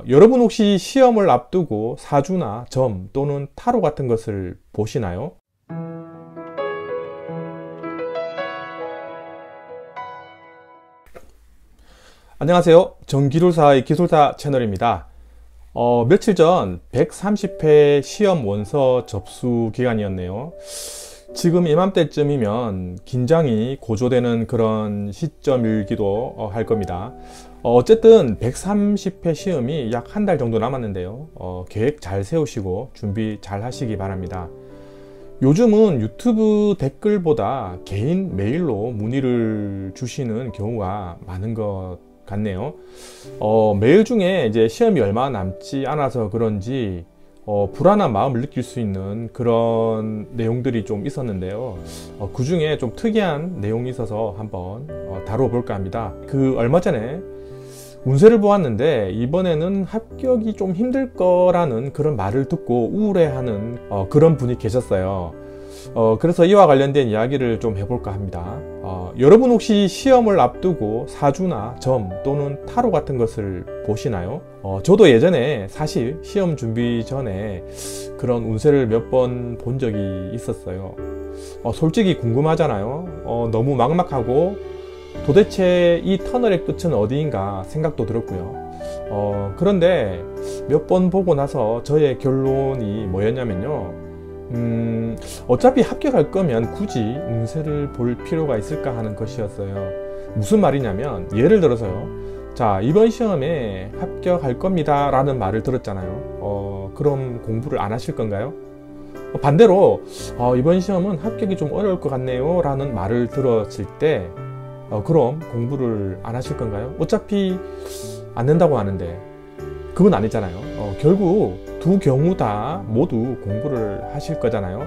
여러분 혹시 시험을 앞두고 사주나 점 또는 타로 같은 것을 보시나요? 안녕하세요. 전기술사의 기술사 채널입니다. 며칠 전 130회 시험 원서 접수 기간이었네요. 지금 이맘때쯤이면 긴장이 고조되는 그런 시점이기도 할 겁니다. 어쨌든 130회 시험이 약 한 달 정도 남았는데요. 계획 잘 세우시고 준비 잘 하시기 바랍니다. 요즘은 유튜브 댓글보다 개인 메일로 문의를 주시는 경우가 많은 것 같네요. 메일 중에 이제 시험이 얼마 남지 않아서 그런지 불안한 마음을 느낄 수 있는 그런 내용들이 좀 있었는데요. 그 중에 좀 특이한 내용이 있어서 한번 다뤄볼까 합니다. 얼마 전에 운세를 보았는데 이번에는 합격이 좀 힘들 거라는 그런 말을 듣고 우울해하는 그런 분이 계셨어요. 그래서 이와 관련된 이야기를 좀 해볼까 합니다. 여러분 혹시 시험을 앞두고 사주나 점 또는 타로 같은 것을 보시나요? 저도 예전에 사실 시험 준비 전에 그런 운세를 몇 번 본 적이 있었어요. 솔직히 궁금하잖아요. 너무 막막하고 도대체 이 터널의 끝은 어디인가 생각도 들었고요. 그런데 몇 번 보고 나서 저의 결론이 뭐였냐면요. 어차피 합격할 거면 굳이 운세를 볼 필요가 있을까 하는 것이었어요. 무슨 말이냐면 예를 들어서요. 자, 이번 시험에 합격할 겁니다 라는 말을 들었잖아요. 그럼 공부를 안 하실 건가요? 반대로 이번 시험은 합격이 좀 어려울 것 같네요 라는 말을 들었을 때 그럼 공부를 안 하실 건가요? 어차피 안 된다고 하는데 그건 아니잖아요. 결국 두 경우 다 모두 공부를 하실 거잖아요.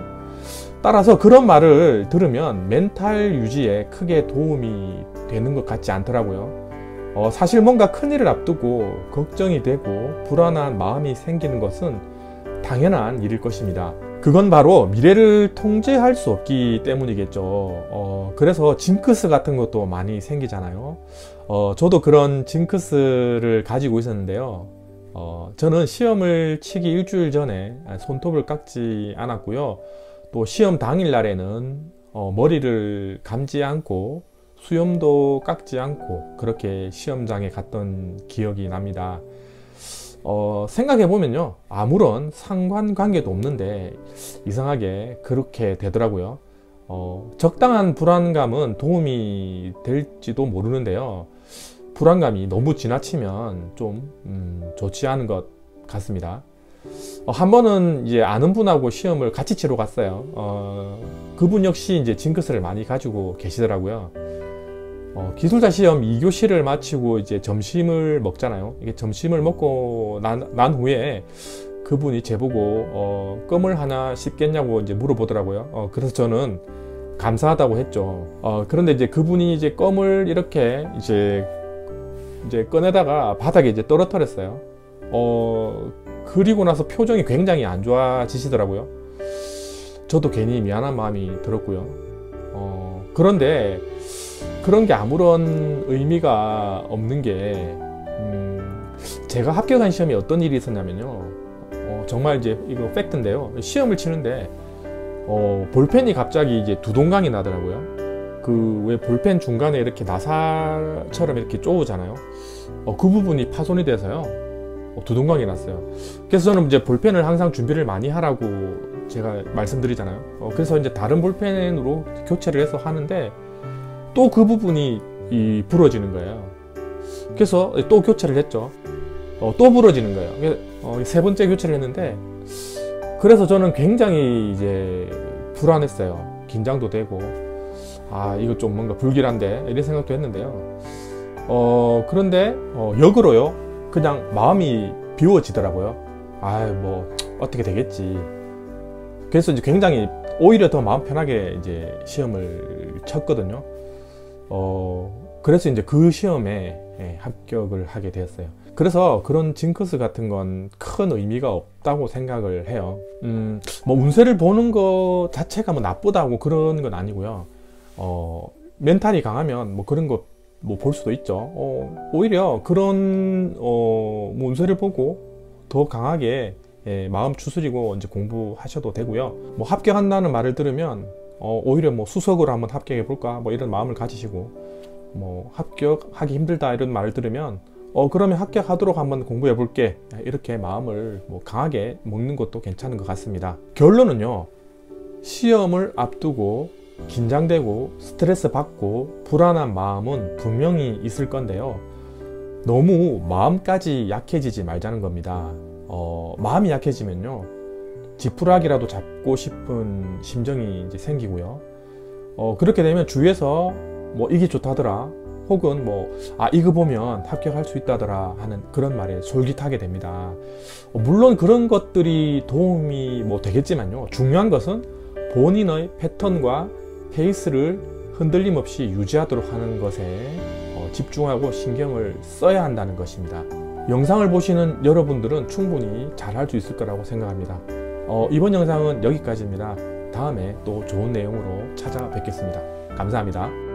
따라서 그런 말을 들으면 멘탈 유지에 크게 도움이 되는 것 같지 않더라고요. 사실 뭔가 큰일을 앞두고 걱정이 되고 불안한 마음이 생기는 것은 당연한 일일 것입니다. 그건 바로 미래를 통제할 수 없기 때문이겠죠. 그래서 징크스 같은 것도 많이 생기잖아요. 저도 그런 징크스를 가지고 있었는데요. 저는 시험을 치기 일주일 전에 손톱을 깎지 않았고요. 또 시험 당일 날에는 머리를 감지 않고 수염도 깎지 않고 그렇게 시험장에 갔던 기억이 납니다. 생각해보면요. 아무런 상관관계도 없는데 이상하게 그렇게 되더라고요. 적당한 불안감은 도움이 될지도 모르는데요. 불안감이 너무 지나치면 좀 좋지 않은 것 같습니다. 한 번은 이제 아는 분하고 시험을 같이 치러 갔어요. 그분 역시 이제 징크스를 많이 가지고 계시더라고요. 기술자 시험 2교시를 마치고 이제 점심을 먹잖아요. 이게 점심을 먹고 난 후에 그분이 제보고 껌을 하나 씹겠냐고 이제 물어보더라고요. 그래서 저는 감사하다고 했죠. 그런데 이제 그분이 이제 껌을 이렇게 이제 꺼내다가 바닥에 이제 떨어뜨렸어요. 그리고 나서 표정이 굉장히 안 좋아지시더라고요. 저도 괜히 미안한 마음이 들었고요. 그런데 그런 게 아무런 의미가 없는 게 제가 합격한 시험이 어떤 일이 있었냐면요. 정말 이제 이거 팩트인데요. 시험을 치는데 볼펜이 갑자기 이제 두동강이 나더라고요. 왜 볼펜 중간에 이렇게 나사처럼 이렇게 쪼우잖아요. 그 부분이 파손이 돼서요. 두동강이 났어요. 그래서 저는 이제 볼펜을 항상 준비를 많이 하라고 제가 말씀드리잖아요. 그래서 이제 다른 볼펜으로 교체를 해서 하는데 또 그 부분이 부러지는 거예요. 그래서 또 교체를 했죠. 또 부러지는 거예요. 세 번째 교체를 했는데 그래서 저는 굉장히 이제 불안했어요. 긴장도 되고 이거 좀 뭔가 불길한데 이런 생각도 했는데요. 그런데 역으로요. 그냥 마음이 비워지더라고요. 뭐 어떻게 되겠지. 그래서 이제 굉장히 오히려 더 마음 편하게 이제 시험을 쳤거든요. 그래서 이제 그 시험에 합격을 하게 되었어요. 그래서 그런 징크스 같은 건 큰 의미가 없다고 생각을 해요. 뭐 운세를 보는 것 자체가 뭐 나쁘다고 그런 건 아니고요. 멘탈이 강하면 뭐 그런 거 뭐 볼 수도 있죠. 오히려 그런 문서를 보고 더 강하게 마음 추스리고 이제 공부하셔도 되고요. 뭐 합격한다는 말을 들으면 오히려 뭐 수석으로 한번 합격해 볼까 뭐 이런 마음을 가지시고, 뭐 합격하기 힘들다 이런 말을 들으면 그러면 합격하도록 한번 공부해 볼게, 이렇게 마음을 뭐 강하게 먹는 것도 괜찮은 것 같습니다. 결론은요, 시험을 앞두고 긴장되고 스트레스 받고 불안한 마음은 분명히 있을 건데요, 너무 마음까지 약해지지 말자는 겁니다. 마음이 약해지면요, 지푸라기라도 잡고 싶은 심정이 이제 생기고요. 그렇게 되면 주위에서 뭐 이게 좋다더라, 혹은 뭐 이거 보면 합격할 수 있다더라 하는 그런 말에 솔깃하게 됩니다. 물론 그런 것들이 도움이 뭐 되겠지만요, 중요한 것은 본인의 패턴과 페이스를 흔들림 없이 유지하도록 하는 것에 집중하고 신경을 써야 한다는 것입니다. 영상을 보시는 여러분들은 충분히 잘 할 수 있을 거라고 생각합니다. 이번 영상은 여기까지입니다. 다음에 또 좋은 내용으로 찾아뵙겠습니다. 감사합니다.